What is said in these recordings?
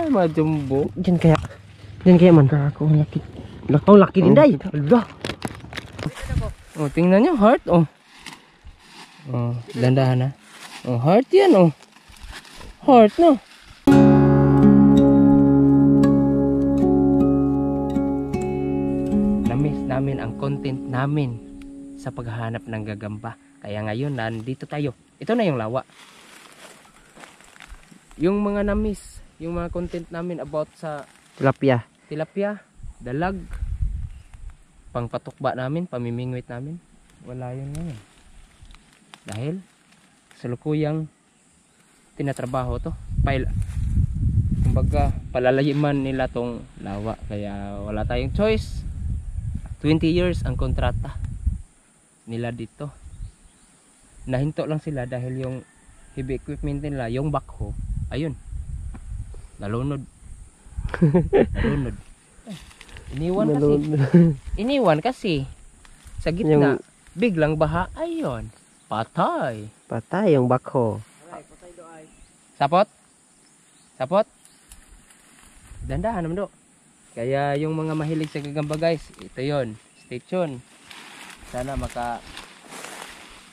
Ay, mga jumbo. Diyan kaya man. Ako, ang laki. Oh, laki din day. Ala. Oh, tingnan nyo, heart, oh. Oh, dandahan na. Oh, heart yan, oh. Heart, no? Na-miss namin ang content namin sa paghahanap ng gagamba. Kaya ngayon, nandito tayo. Ito na yung lawa. Yung mga na-miss, yung mga content namin about sa tilapia, dalag, pangpatukba namin, pamimingwit namin, wala yun ngayon. Dahil salukuyang tinatrabaho to. Kumbaga, palalayiman nila tong lawa. Kaya wala tayong choice. 20 years ang kontrata nila dito. Nahinto lang sila dahil yung heavy equipment nila, yung backhoe, ayun, nalunod. Nalunod. Iniwan kasi sa gitna, biglang baha, ayun, patay yung backhoe. Sapot dandahan naman do. Kaya yung mga mahilig sa gagamba guys, ito yon, stay tuned. Sana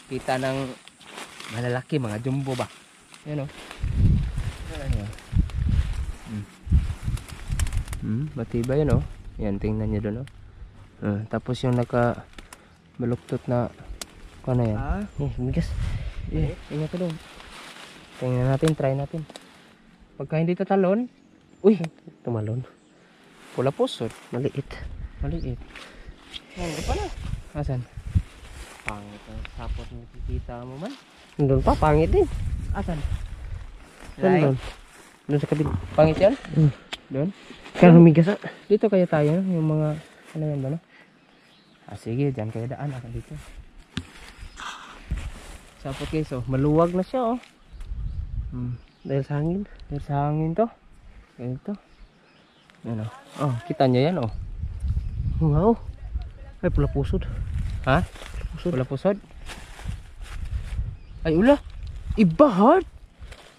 kita ng malalaki, mga jumbo ba, yun o. Matibay yun o. Yan, tingnan nyo doon o. Tapos yung naka baluktot na ano yan. Bigas. Tingnan ko doon. Tingnan natin, try natin. Pagka hindi tatalon, uy, Tumalon. pula pusod. Maliit. Hindi pala. Asan? Pangit ang sapot mo, kikita mo man. Doon pa, pangit din. Asan? Doon sa kabila. Pangit yan? Doon? Kaya humigas ah. Dito kaya tayo, yung mga ano yan ba, no? Sige, dyan kaya daan ako dito. Sapot guys, oh, maluwag na siya, oh. Dahil sa hangin. Dahil sa hangin to. Ganito. Yan, oh. Kita nyo yan, oh. Wow. Ay, pula pusod. Ha? Pula pusod? Ay, ula. Iba, heart.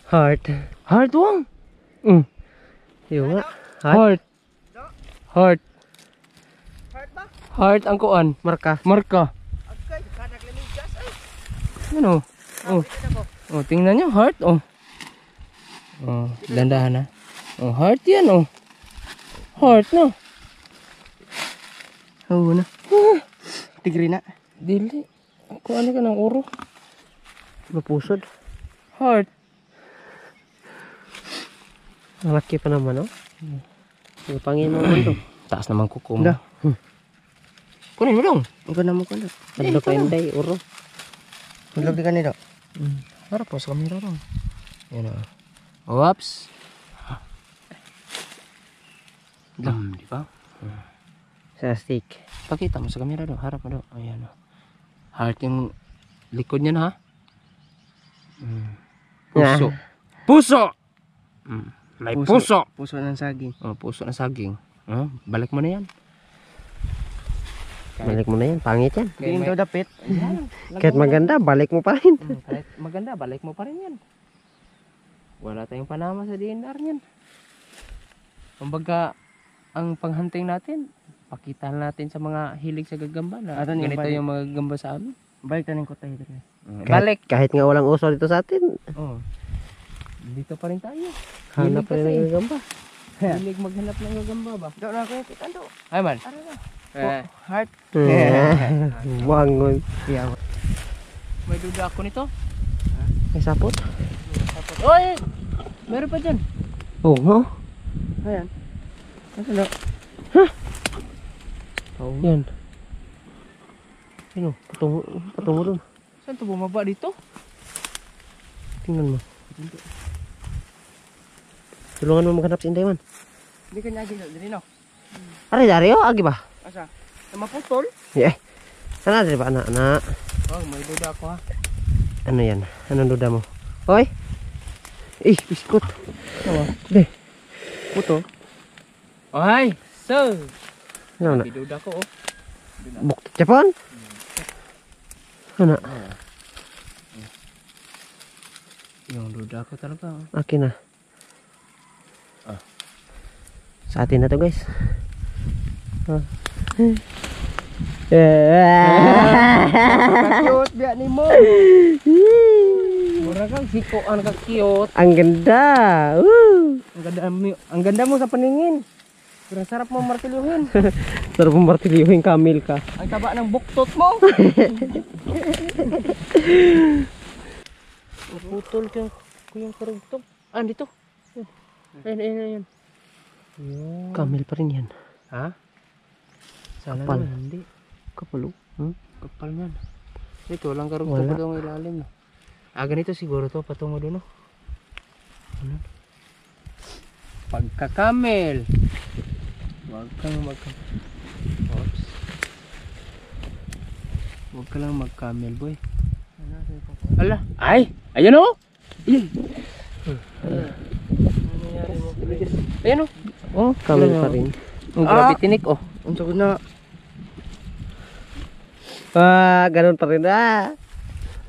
Heart, wang. Yung nga. Heart. Heart ba? Heart ang kuan. Marka. Okay, ano? Oh, tingnan nyo, heart, oh. Oh, dandahan na. Oh, heart yan, oh. Heart na. Oo na. Tigri na. Dili. Kuan ka ng uro. Mapusod. Heart. Malaki pa naman, oh. Pangin mo naman to. Taas naman kuko mo. Kunin mo dong. Ang ganda mo ka na. Hadlo ka hindi, uro. Hadlo di ka nito. Harap po sa kamera dong. Yan o. Whoops. Di ba? Sa stick. Pakita mo sa kamera dong. Harap mo dong. Ayan o. Heart yung likod niyan, ha? Puso. Puso! May puso. Puso ng saging. Oh, puso ng saging. Balik mo na yan. Balik mo na yan. Pangit yan. Hindi daw dapit. Kahit maganda, balik mo pa rin. Kahit maganda, balik mo pa rin yan. Wala tayong panama sa DNR yan. Kumbaga, ang panghunting natin, pakita natin sa mga hilig sa gagamba na ganito yung mga gagamba sa amin. Balik tanin ko tayo. Balik. Kahit nga walang uso dito sa atin. Oh. Dito pa rin tayo. Hanap pa rin ng gagamba. Hilig maghanap ng gagamba ba? Doon na ako kita do. Ay man. Heart. Wangon. May duda ako nito. May sapot. Oy! Meron pa dyan. Oo nga. Ayan. Nasaan na? Ha? Yan. Ano? Patungo doon. Saan ito bumaba dito? Tingnan mo. Tulungan mo maghanap si Inday man. Hindi ka niya agad dito, no? Aray, Dario, agi ba? Asa? Sama putol? Yeah. Sana dari ba, anak? Oh, may duda ako ha. Ano yan? Anong duda mo? Hoy! Biskut. Oo. Be. Puto. Oy! So! Ano na? May duda ko, oh. Bukti Japan? Ano? Yung duda ko talaga, oh. Akin na. Sa atin na to guys. Cute biya ni mo. Mura kang sikoan ka cute. Ang ganda. Woo! Ang ganda mo sa paningin. Pero sarap mo martilyuhin. Sarap mong martilyuhin kamil ka. Ang taba ng buktot mo. Putol ko yung karugtog. Dito. Ayun. Kamil pa rin yan. Ha? Sana Kapal. naman, hindi. Kapalo. Kapal yan. Ito, walang karugtog pa itong ilalim. No? Ganito siguro to, patungo doon. No? Ano? Pagkakamel. Huwag ka lang magkamel, boy. Ala, ay! Ayan o! Ayan o! Oh, kamil pa rin. Grabe tinik oh. Ang sagot na. Ganun pa rin.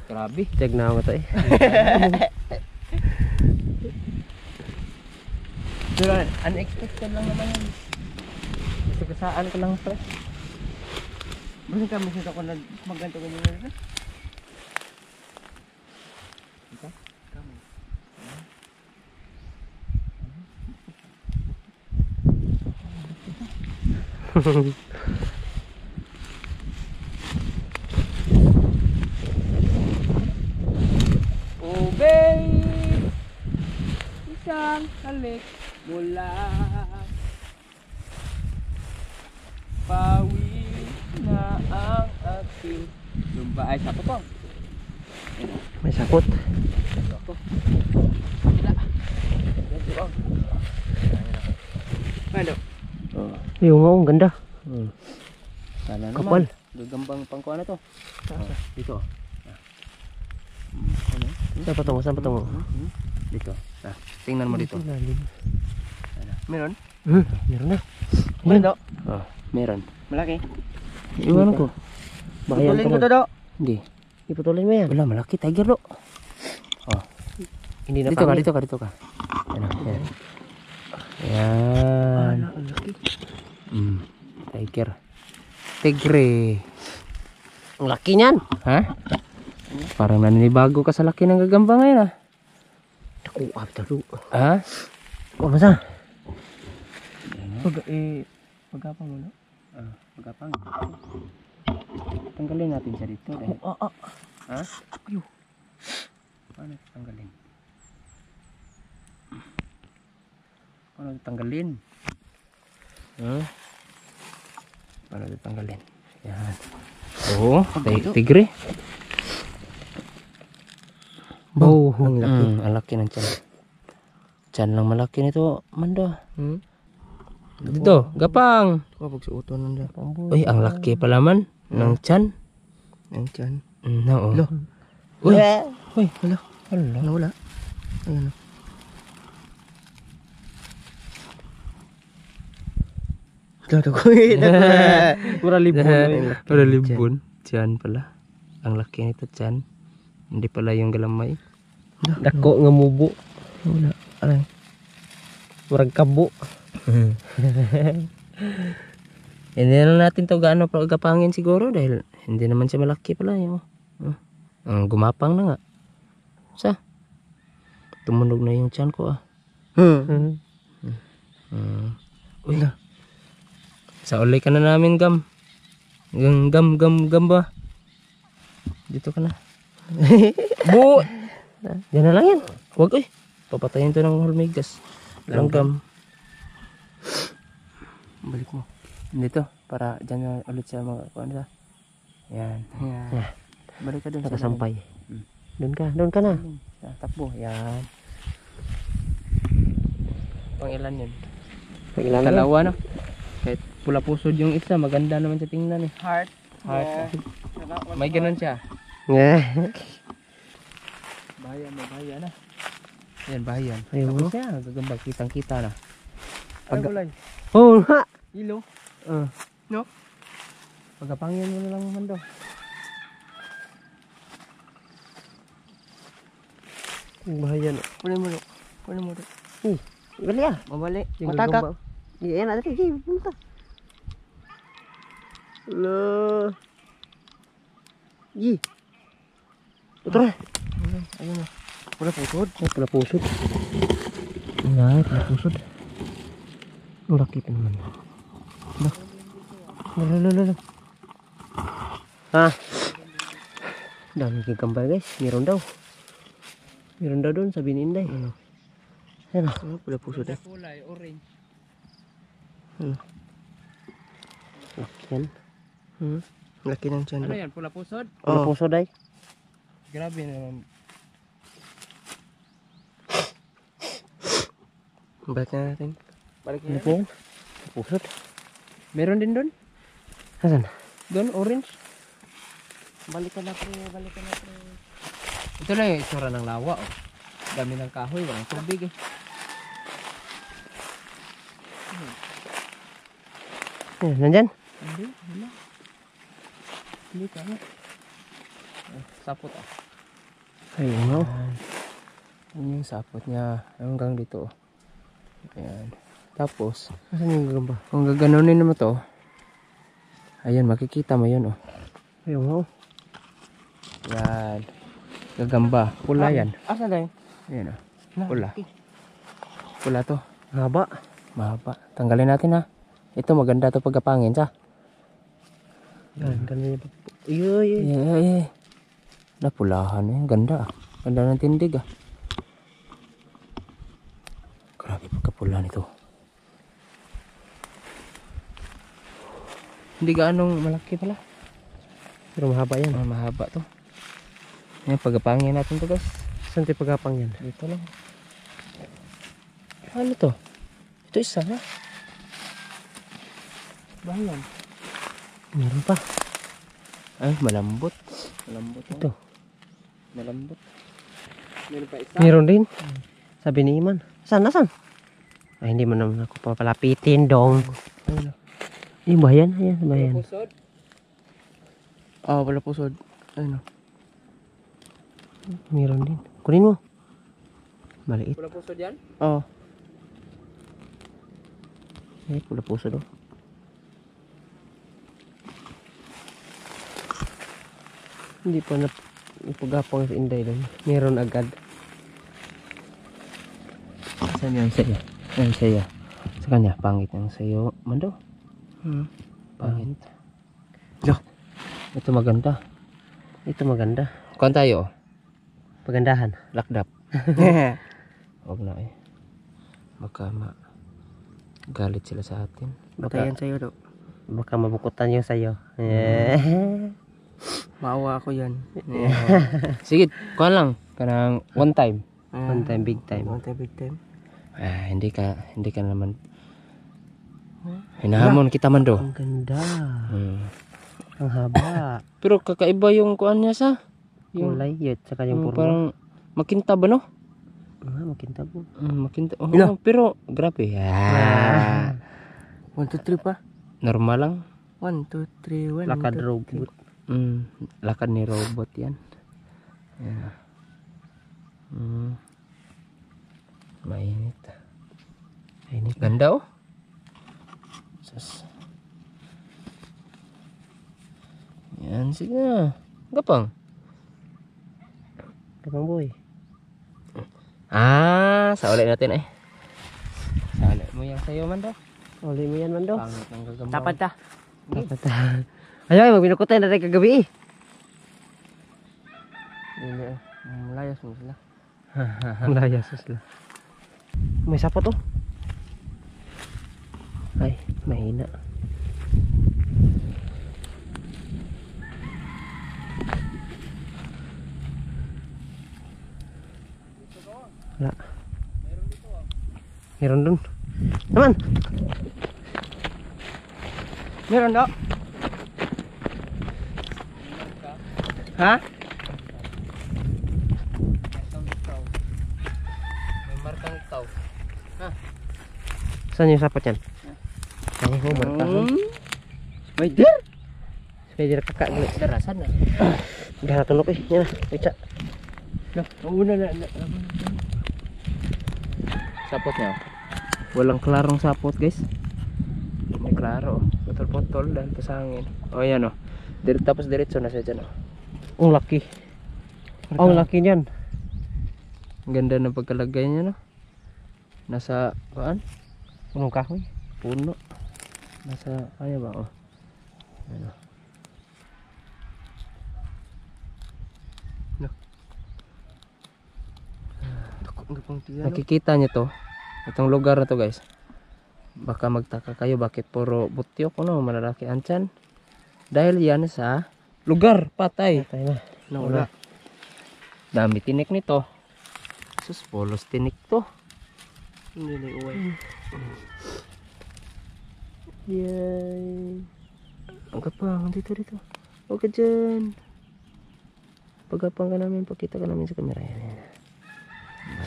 Grabe. Tiyag na ako to eh. Pero unexpected lang naman yun. Kasaan ko lang pre. Basta kami sito ko na maganto ganyan yun. Ito? Kami. Oh babe, isang halik mula pawi na ang aking lumba ay sakot po. May sakot. Ano? Yung nga, ang ganda. Sana naman. Kapal. Gagambang pangkuha na to. Dito. Saan patungo? Saan patungo? Dito. Tingnan mo dito. Meron? Meron na. Meron. Meron. Malaki. Iwan ko. Baka yan Putulin ko pa to do. Hindi. Iputulin mo yan. Wala, malaki. Tiger do. Hindi na Dito ka, pangit. dito ka. Ano, yan. Yan. Ang laki. Tiger. Tigre. Ang laki niyan. Ha? Parang naninibago ka sa laki ng gagamba ngayon Naku, abdalo. Ha? Oh, masa? Pagkapang mo, no? Pagkapang. Tanggalin natin siya dito. Dahil... Ha? Ayo. Paano tanggalin? Paano tanggalin? Paano tanggalin? Yan. Oo, tigre. Oh, ang laki. Ang laki ng tiyan. Tiyan lang malaki nito, Mando. Dito, gapang. Pagsuoton nanda. Uy, ang laki pala man ng tiyan. Ang tiyan. No. Lo. Uy, Uy, wala. hala. Nawala. Ayan. Dado ko. Pura libon. Para libon. Tiyan pala. Ang laki nito tiyan. Hindi pala yung galamay. Dako nga mubo. Wala. Aray. Murag kabo. Hindi na natin to gaano pagkapangin siguro dahil hindi naman siya malaki pala yung ang gumapang na nga. Sa tumunog na yung tiyan ko Uy. Sa ulay ka na namin gam ba? Dito ka na. Bu. Yan na lang yan. Wag papatayin to ng hulmigas. Langgam. Balik mo. Dito para diyan na ulit siya kuan sa. Yan. Yeah. Balik ka doon Nakasampay. Doon ka na. Takbo. Yan. Pang ilan yun? Pagilan na. Dalawa na. Kahit pula pusod yung isa, maganda naman sa tingnan eh. Heart. May ganun siya. Bahayan, may bahayan na. Yan, bahayan. Ayun. Tapos yan, gagambag, kitang-kita na. Pag Oh, ha. ilo. No? Pagkapangyan mo na lang Mando. Bahayan. Kunin mo. Gali ah. Mabali. Yung Matagak. gagamba. Iya, enak tadi, punta. Loh. Gi. Putra. Ayun na. Pula pusod. Ay, pula pusod. Nah, pula pusod. Ang laki pa naman. Loh. Ah. Dami gagambay guys. Meron daw. Meron daw doon, sabi ni Inday. Ayan ah. Pula pusod eh. Kulay orange. Laki yan. Laki ng tiyan. Ano yan? Pula pusod? Pula pusod ay. Grabe naman. Balik na natin. Balik na yan. Pusod. Meron din doon? Asan? Doon, orange. Balikan na pre. Ito lang yung itsura ng lawa. Oh. Dami ng kahoy, walang tubig eh. Nandyan? Hindi, wala. Hindi tama. Sapot ah. Ayun no. Yun yung sapot niya. Hanggang dito. Ayan. Tapos, Asan yung gagamba? kung gaganunin mo to, ayan, makikita mo yun oh. Ayun no. Yan. Gagamba. Pula yan. Asan na yun? Ayan oh. Pula. Pula to. Haba. Mahaba. Tanggalin natin ha. Ito maganda to pagkapangin sa. Yan, ganun yung Uy. Eh. Napulahan eh. Ganda ah. Ganda ng tindig ah. Grabe pagkapula nito. Hindi gaanong malaki pala. Pero mahaba yan. Mahaba to. Ayan, pagkapangin natin to guys. Saan tayo pagapang yan? Dito lang. Ano to? Ito isa na. Bayan. Meron pa. Ay, malambot. Malambot. Ito. Malambot. Meron pa isa. Meron din. Sabi ni Iman. Saan? Ay, hindi mo naman ako papalapitin dong. Ayun na. Yung bayan. Ayan, bayan. Wala pusod. Ah, wala pusod. Ayun na. Meron din. Kunin mo. Maliit. Wala pusod yan? Oo. Eh, pula puso daw. Hindi pa na ipagapang sa Inday doon. Meron agad. Saan yan sa'yo? Yan sa'yo. Sa kanya, pangit yung sa'yo. Mando. Pangit. Loh. Ito maganda. Ito maganda. Kuhan tayo. Pagandahan. Lakdap. Huwag na eh. Baka galit sila sa atin. Baka yan sa'yo do. Baka mabukutan yung sa'yo. Maawa ako yan. Sige, kuhan lang. Kanang one time. One time, big time. One time, big time. Ah, hindi ka naman. Hinahamon kita man do. Ang ganda. Ang haba. Pero kakaiba yung kuhan niya sa. Kulay yun. Saka yung purma. Parang makintab ano? Makintab mo. Makintab. Oh, pero grabe. 1, 2, 3 pa. Normal lang. 1, 2, 3, 1. Lakad robot. Lakad ni robot yan. Ayan. Mainit. Mainit. Ganda oh. Yan, sige na. Gapang. Gapang boy. Sa ulit natin eh. Sa ulit mo yan sa'yo man daw. Uli mo yan man daw. Pangit ang gagamba. Tapad ta. Ayaw, magbinukutan na rin kagabi eh. Malayas mo sila. Layas sila. May sapot oh. Ay, mahina. Wala. Meron dun. Naman. Meron daw. Ha? May markang ikaw. Ha? Saan yung sapot yan? Ay, oh, markahan. Spider? Spider kakak gali. Darasan na. Gana tunok eh. Yan na. Pizza. Una na. Sapot niya. Walang klarong sapot guys. May klaro. Putol-putol dahil pa sa hangin. O yan o. Tapos diretso na siya dyan o. Ang laki. Ang laki niyan. Ang ganda ng pagkalagay niya no. Nasa paan? Punong kahoy. Puno. Nasa kaya ba o. Ano. No. Nakikita niyo to. Itong lugar na to guys. Baka magtaka kayo bakit puro butyok no, malalaki ang tiyan. Dahil yan sa lugar patay. Patay na. Nawala. Dami tinik nito. Sus, polos tinik to. Hindi na uway. Yay. Ang kapang dito. Huwag ka dyan. Pagkapang ka namin, pakita ka namin sa camera. Yan.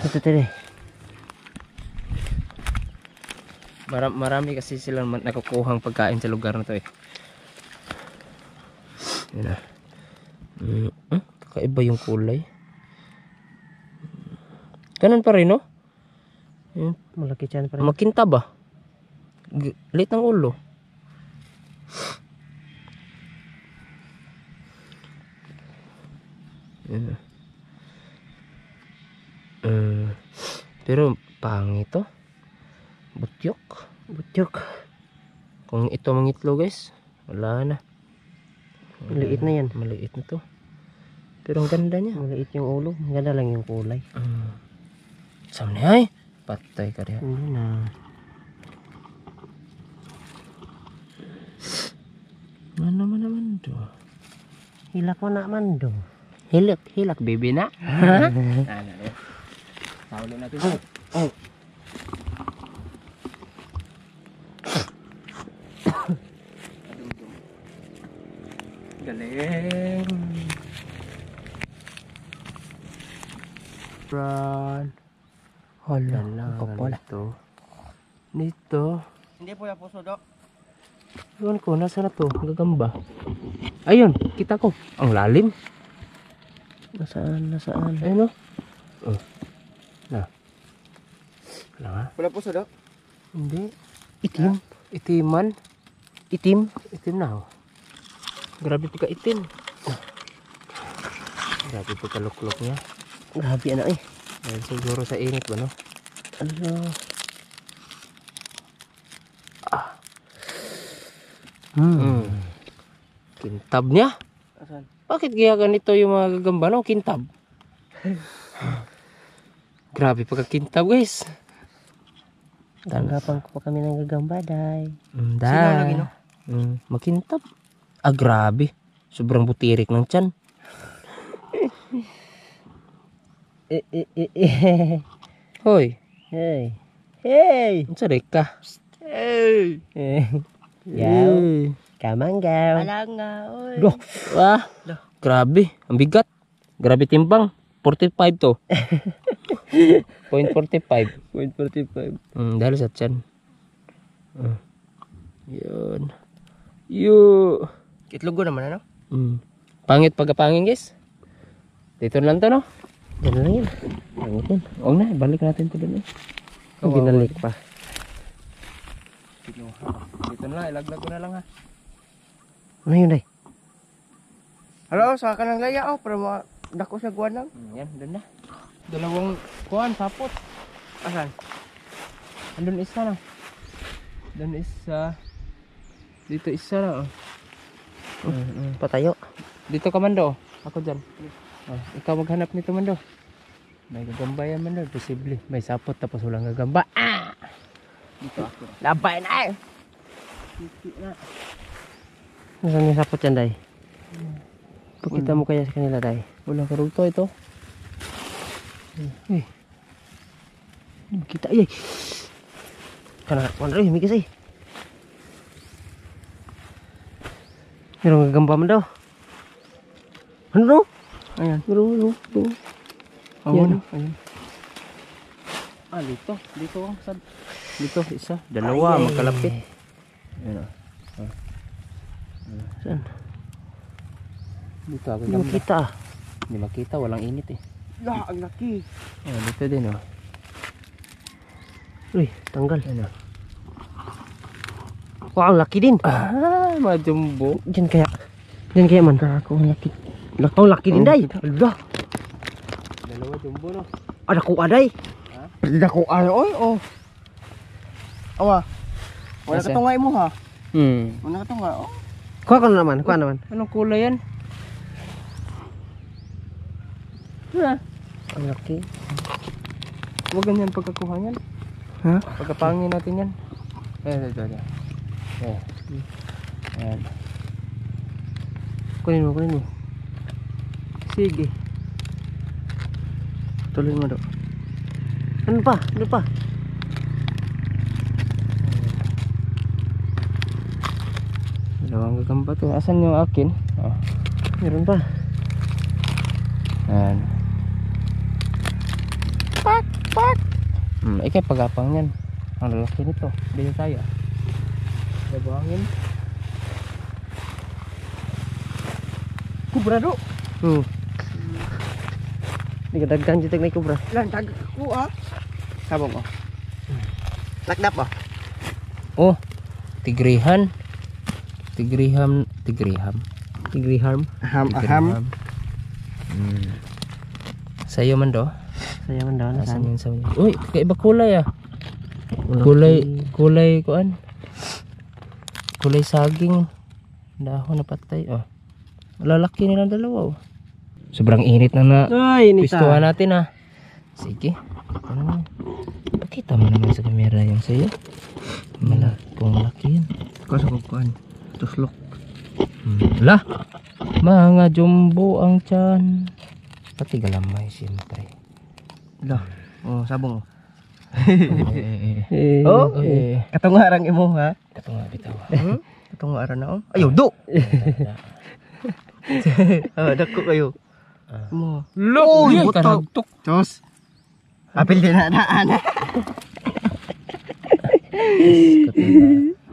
Ito tiri. Marami kasi silang nakukuhang pagkain sa lugar na to eh. Yan na. Kakaiba yung kulay. Ganun pa rin no? Yan. Malaki tiyan pa rin. Makintab ba? Lit ng ulo. Yan. Pero pangit to. Butyok. Kung ito mang itlog guys, wala na. Maliit na yan. Maliit na to. Pero ang ganda niya. Maliit yung ulo. Ganda lang yung kulay. Saan niya ay? Patay ka rin. Hindi na. Ano naman to? Hilak mo na man do. Hilak baby na. Ano? Tawag natin. Oh. Galing. Run. Hala, ang kapal to. Nito. Hindi po yung puso do. Iwan ko, nasa na to? Gagamba. Ayun, kita ko. Ang lalim. Nasaan? Ayun o. Oh. Na. Wala nga. Wala puso do? Hindi. Itim. Itiman. Itim na oh. Grabe pagka itim. Grabe pagka luklok niya. Grabe anak eh. Dahil siguro sa init ba no? Ano? Kintab niya. Asan? Bakit kaya ganito yung mga gagamba no? Kintab. Grabe pagka-kintab guys. Tanggapan ko pa kami ng gagamba day. Sino lagi no? Makintab. Grabe. Sobrang butirik ng tiyan. Hoy. Hey. Ang sarik ka. Hey. Yaw. Kamanggaw. Wala nga. Oy. Wah. Grabe. Ang bigat. Grabe timbang. 45 to. 0.45. 0.45. Dahil sa tiyan. Yun. Itlogo naman ano? Pangit pagkapangin guys. Dito lang to no? Diyan lang yun. Pangit yun. Oo na, balik natin to dun eh. Binalik pa. Dito na lang, ilaglag ko na lang ha. Ano yun day? Hello, sa kanang laya oh, para dako sa guwanang. Yan, dun na. Dalawang kuhan, sapot. Asan? Andun isa na. Dun isa. Dito isa na oh. Patayo. Dito ka Mando. Ako dyan. Ikaw maghanap nito Mando. May gagamba yan Mando. Posible. May sapot tapos walang gagamba. Dito ako. Labay na eh. Nasaan yung sapot yan day? Pakita mo kaya sa kanila day. Walang karugto ito. Hindi makita. Ay. Kana, wala rin. Mikis eh. Merong gagamba man daw. Ano daw? Ayan. Merong. Ayan. Ayan. Dito. Dito ang sad. Dito isa. Dalawa. Magkalapit. Ayan o. Saan? Dito ako Hindi makita ah. Hindi makita. Walang init eh. Ang laki. Dito din o. Uy, tanggal. Ayan o. Wow, laki din. Mga jumbo. Diyan kaya man. Ako laki. Oh, laki din day. Ala. Dalawa jumbo no. Ada ko aday. Pwede ako oy. Oh. Awa. Wala Asa? ka tungay mo ha. Hmm. Wala ka tunga. Oh. Kuha ka na naman. Anong kulay yan? Ang laki. Huwag ganyan pagkakuha yan. Ha? Pagkapangin natin yan. Ito. Ayan. Kunin mo. Sige. Tuloy mo do. Ano pa? Dalawang gagamba to. Asan yung akin? Oh. Meron pa. Ayan. Pak! Ikay pagapang yan. Ang lalaki nito. Dito tayo. Dabangin. Kubra do. Hindi ka dagkan dito na kubra. Lan tag ko ah. Sabong ko. Lakdap ah. Oh. Tigrihan. Tigriharm. Aham. Sa'yo man do. Sayang daw na Asan yun sa mga? Uy, kaiba kulay ah. Kulay kuan. Kulay saging. Dahon na patay. Oh. Lalaki nilang dalawa oh. Sobrang init na Ay, pistuhan natin ah. Sige. Ano naman? Pakita mo naman sa camera yung sa'yo. Malaki yan. Kasi ko kuan. Tuslok. Lah. Mga jumbo ang tiyan. Pati galamay siyempre. Lah. Oh, sabong. Oh. Katungarang imo ha. Ito nga bitaw. Katungaran na oh. Ayo do. Dako kayo. Mo. Look, Uy, buto. karagtok. Tos. Apil din na daan.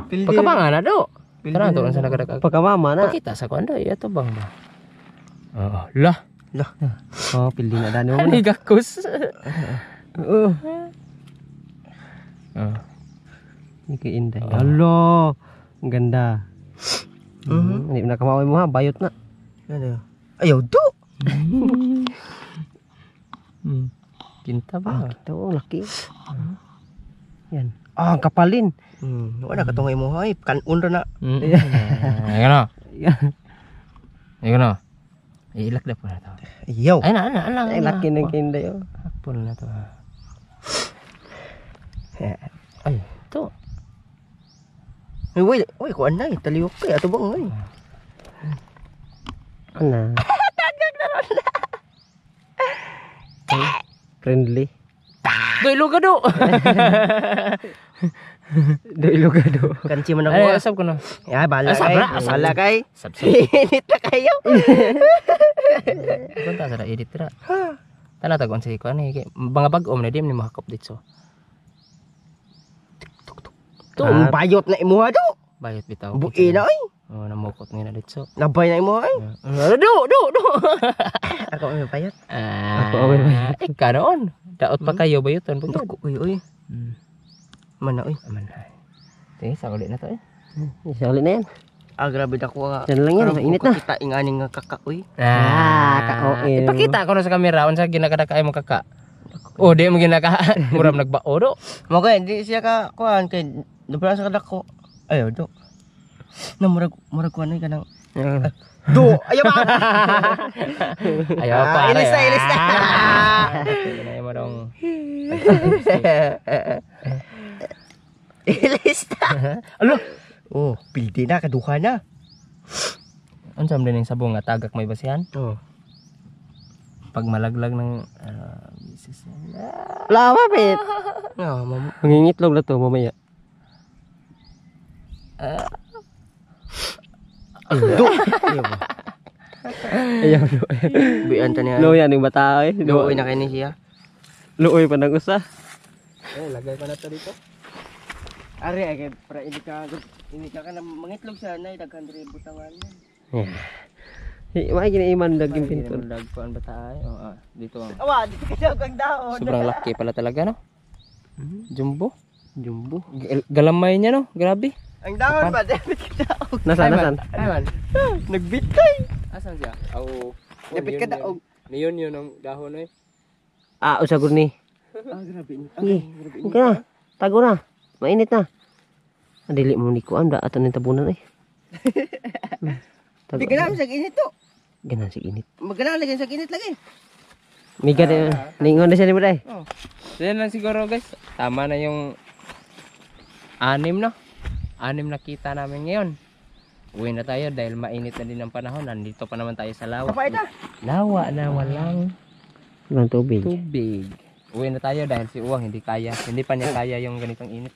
Pagkabangan na do. Tara to sa nagadaag. Pagkamama na. Pakita sa kuanda ito bang ba? Oo. Lah. Oh, pildi na dani mo Ani na. gakus. Oh. Ni kay inday. Hello. Ang ganda. Hindi na kamaway mo ha, bayot na. Ano? Ayo do. Kinta ba? Ito, laki. Yan. Ah, ang kapalin. Wala katungay mo ay kanun ra na. Ayan na. Ayan na. Ilak na po na to. Ayaw. Ay na. Ay, laki ng kinday. Oh. Hapon na to. Ay, ito. Ay, wait, kuan na, taliwak kay ato bang ay. Ano? Friendly. Doy lugado. Doy lugado. Kanchi man ako. Ay, ah. asap ko na. Ya, bala Asap kay. ra, asap. Bala kay. Asap. Init na kayo. Kunta sa edit ra. Tana tagon si ko ani mga bag-om na dim ni mahakop dito. Tung bayot na imo ha do. Bayot bitaw. Buki na ay. Oh, namukot nga na dito. Nabay na imo ay. Do. Ako may bayot. Ako ikaw noon. Daot pa kayo bayoton pud. Dako uy uy. Man na uy. Aman ay. Sige, sa ulit na to eh. Isa ulit na yan. Ah, grabe dako nga. Yan lang yan, mainit na. Kita inganing nga kaka uy. ka-OL. Ipakita ko na sa camera unsa ginakadakay mo kaka. Oh, di mo ginaka. Muram nagbao do. Mo kay di siya ka kuan kay dubra sa kadako. Ayo do. Na murag kuan ay kanang do. Ayo ba? Ayaw pa. Ilis na. Nay mo dong. Ilis na. Alo. Oh, pildi na kaduha na. Unsam din yung sabong nga tagak may basihan? Oh. Pag malaglag ng misis. Lawa, pit. Ah, mamo. Mangingitlog na to, mamaya. Do. Ayo ba? Ayaw, Bian ta niya. no yan, yung bata eh. Luoy na kay ni siya. Luoy pa ng usa. Lagay pa na to dito. Ari ay kay para hindi ka na mangitlog sa nay daghan diri butangan. May ginaiman daging pinton. Dagkuan ba tayo? Oh, dito ang Awa, dito ka ang daon. sobrang laki pala talaga no. Jumbo. Jumbo. Galamay niya no, grabe. Ang dahon ba? Dapat kadaog. Nasan? Ayman. Nagbitay. Asan siya? Oo. Dapat kadaog. Niyon yun ang dahon eh. Ah, usagod ni. Ah, grabe. Sige. Okay na. Tago na. Mainit na. Adili mo ni kuan da ato ning tabunan eh. Di ka namin sa init to. Ganan si init. Magkana lagi sa init lagi. Miga de lingon na siya ni Buday. Oh. So yan lang siguro guys. Tama na yung 6 no? 6 na kita namin ngayon. Uwi na tayo dahil mainit na din ang panahon. Nandito pa naman tayo sa lawa. Kapait na. Lawa na walang Walang tubig. tubig. Uwi na tayo dahil si Uwang hindi kaya. Hindi pa niya kaya yung ganitong init.